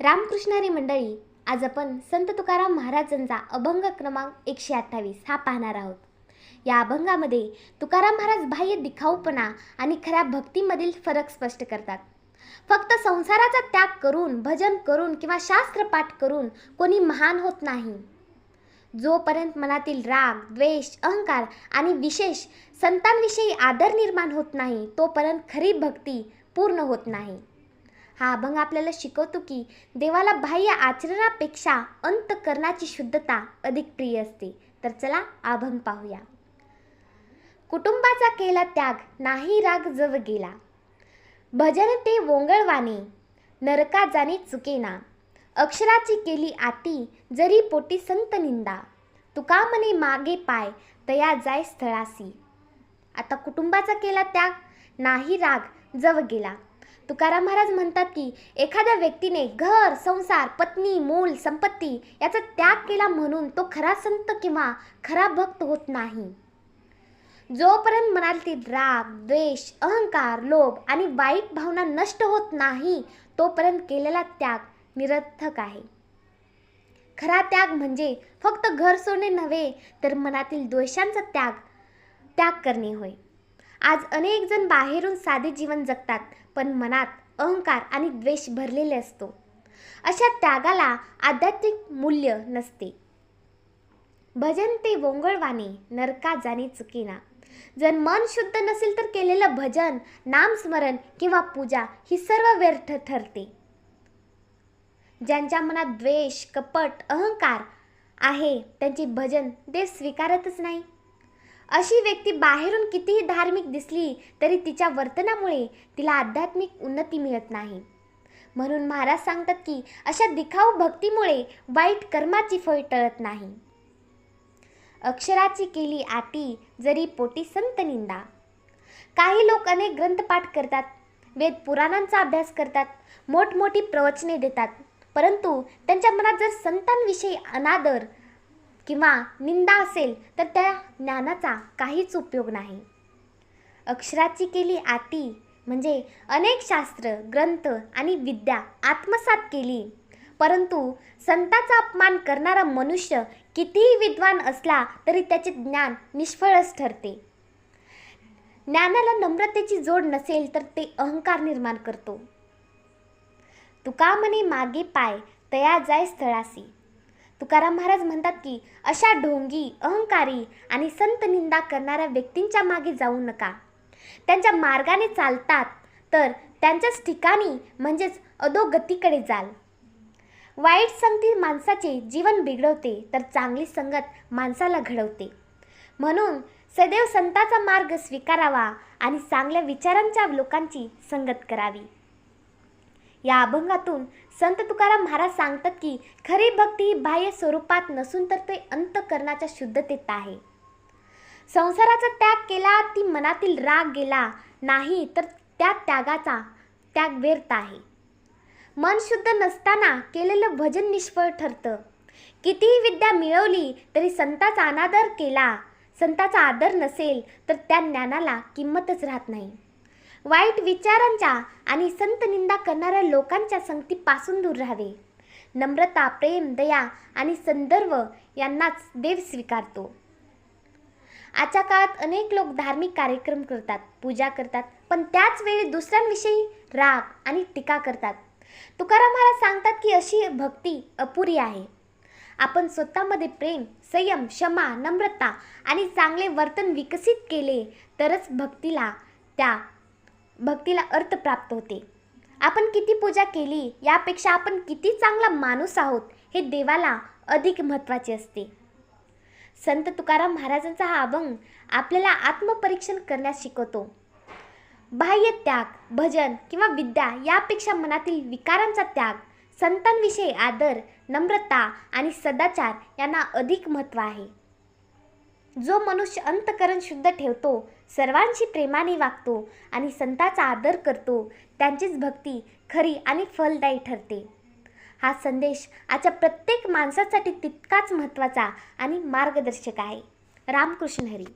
रामकृष्ण हरी मंडळी, आज आपण संत तुकाराम महाराजांचा अभंग क्रमांक 128 हा पाहणार आहोत. या अभंगामध्ये तुकाराम महाराज बाह्य दिखाऊपणा आणि खऱ्या भक्तीमधील फरक स्पष्ट करतात. फक्त संसाराचा त्याग करून, भजन करून किंवा शास्त्रपाठ करून कोणी महान होत नाही. जोपर्यंत मनातील राग, द्वेष, अहंकार आणि विशेष संतांविषयी आदर निर्माण होत नाही, तोपर्यंत खरी भक्ती पूर्ण होत नाही. हा अभंग आपल्याला शिकवतो की देवाला बाह्य आचरणापेक्षा अंतःकरणाची शुद्धता अधिक प्रिय असते. तर चला अभंग पाहूया. कुटुंबाचा केला त्याग, नाही राग जव गेला. भजन ते वोंगळवाने, नरका जाणे चुकेना. अक्षराची केली आती, जरी पोटी संत निंदा. तुका म्हणे मागे पाय, तया जाय स्थळासी. आता कुटुंबाचा केला त्याग, नाही राग जव गेला. तुकाराम महाराज म्हणतात की एखाद्या व्यक्तीने घर, संसार, पत्नी, मूल, संपत्ती याचा त्याग केला म्हणून तो खरा संत किंवा खरा भक्त होत नाही. जोपर्यंत मनातील राग, द्वेष, अहंकार, लोभ आणि वाईट भावना नष्ट होत नाही, तोपर्यंत केलेला त्याग निरर्थक आहे. खरा त्याग म्हणजे फक्त घर सोडणे नव्हे, तर मनातील द्वेषांचा त्याग करणे होय. आज अनेक जण बाहेरून साधे जीवन जगतात, पण मनात अहंकार आणि द्वेष भरलेले असतो. अशा त्यागाला आध्यात्मिक मूल्य नसते. भजन ते वोंगळवाने, नरका जाणे चुकेना. जर मन शुद्ध नसेल तर केलेलं भजन, नामस्मरण किंवा पूजा ही सर्व व्यर्थ ठरते. ज्यांच्या मनात द्वेष, कपट, अहंकार आहे त्यांचे भजन देव स्वीकारतच नाही. अशी व्यक्ती बाहेरून कितीही धार्मिक दिसली तरी तिच्या वर्तनामुळे तिला आध्यात्मिक उन्नती मिळत नाही. म्हणून महाराज सांगतात की अशा दिखाऊ भक्तीमुळे वाईट कर्माची फळ टळत नाही. अक्षराची केली आटी, जरी पोटी संत निंदा. काही लोक अनेक ग्रंथपाठ करतात, वेद पुराणांचा अभ्यास करतात, मोठमोठी प्रवचने देतात, परंतु त्यांच्या मनात जर संतांविषयी अनादर किंवा निंदा असेल तर त्या ज्ञानाचा काहीच उपयोग नाही. अक्षराची केली आटी म्हणजे अनेक शास्त्र, ग्रंथ आणि विद्या आत्मसात केली, परंतु संतांचा अपमान करणारा मनुष्य कितीही विद्वान असला तरी त्याचे ज्ञान निष्फळच ठरते. ज्ञानाला नम्रतेची जोड नसेल तर ते अहंकार निर्माण करतो. तुका म्हणे मागे पाय, तया जाय स्थळासी. तुकाराम महाराज म्हणतात की अशा ढोंगी, अहंकारी आणि संत निंदा करणाऱ्या व्यक्तींच्या मागे जाऊ नका. त्यांच्या मार्गाने चालतात तर त्यांच्याच ठिकाणी म्हणजेच अधोगतीकडे जाल. वाईट संगती माणसाचे जीवन बिघडवते तर चांगली संगत माणसाला घडवते. म्हणून सदैव संतांचा मार्ग स्वीकारावा आणि चांगल्या विचारांच्या लोकांची संगत करावी. या अभंगातून संत तुकाराम महाराज सांगतात की खरी भक्ती ही बाह्य स्वरूपात नसून तर ते अंतःकरणाच्या शुद्धतेत आहे. संसाराचा त्याग केला ती मनातील राग गेला नाही तर त्या त्याग व्यर्थ आहे. मन शुद्ध नसताना केलेलं भजन निष्फळ ठरतं. कितीही विद्या मिळवली तरी संतांचा अनादर केला, संतांचा आदर नसेल तर त्या ज्ञानाला किंमतच राहत नाही. वाईट विचारांच्या आणि संत निंदा करणाऱ्या लोकांच्या संगतीपासून दूर राहावे. नम्रता, प्रेम, दया आणि संदर्भ यांनाच देव स्वीकारतो. आजच्या काळात अनेक लोक धार्मिक कार्यक्रम करतात, पूजा करतात, पण त्याच वेळी दुसऱ्यांविषयी राग आणि टीका करतात. तुकाराम महाराज सांगतात की अशी भक्ती अपुरी आहे. आपण स्वतःमध्ये प्रेम, संयम, क्षमा, नम्रता आणि चांगले वर्तन विकसित केले तरच भक्तीला अर्थ प्राप्त होते. आपण किती पूजा केली यापेक्षा आपण किती चांगला माणूस आहोत हे देवाला अधिक महत्त्वाचे असते. संत तुकाराम महाराजांचा हा अभंग आपल्याला आत्मपरीक्षण करण्यास शिकवतो. बाह्य त्याग, भजन किंवा विद्या यापेक्षा मनातील विकारांचा त्याग, संतांविषयी आदर, नम्रता आणि सदाचार यांना अधिक महत्त्व आहे. जो मनुष्य अंतःकरण शुद्ध ठेवतो, सर्वांशी प्रेमाने वागतो आणि संतांचा आदर करतो, त्यांचीच भक्ती खरी आणि फलदायी ठरते. हा संदेश आजच्या प्रत्येक माणसासाठी तितकाच महत्त्वाचा आणि मार्गदर्शक आहे. रामकृष्ण हरी.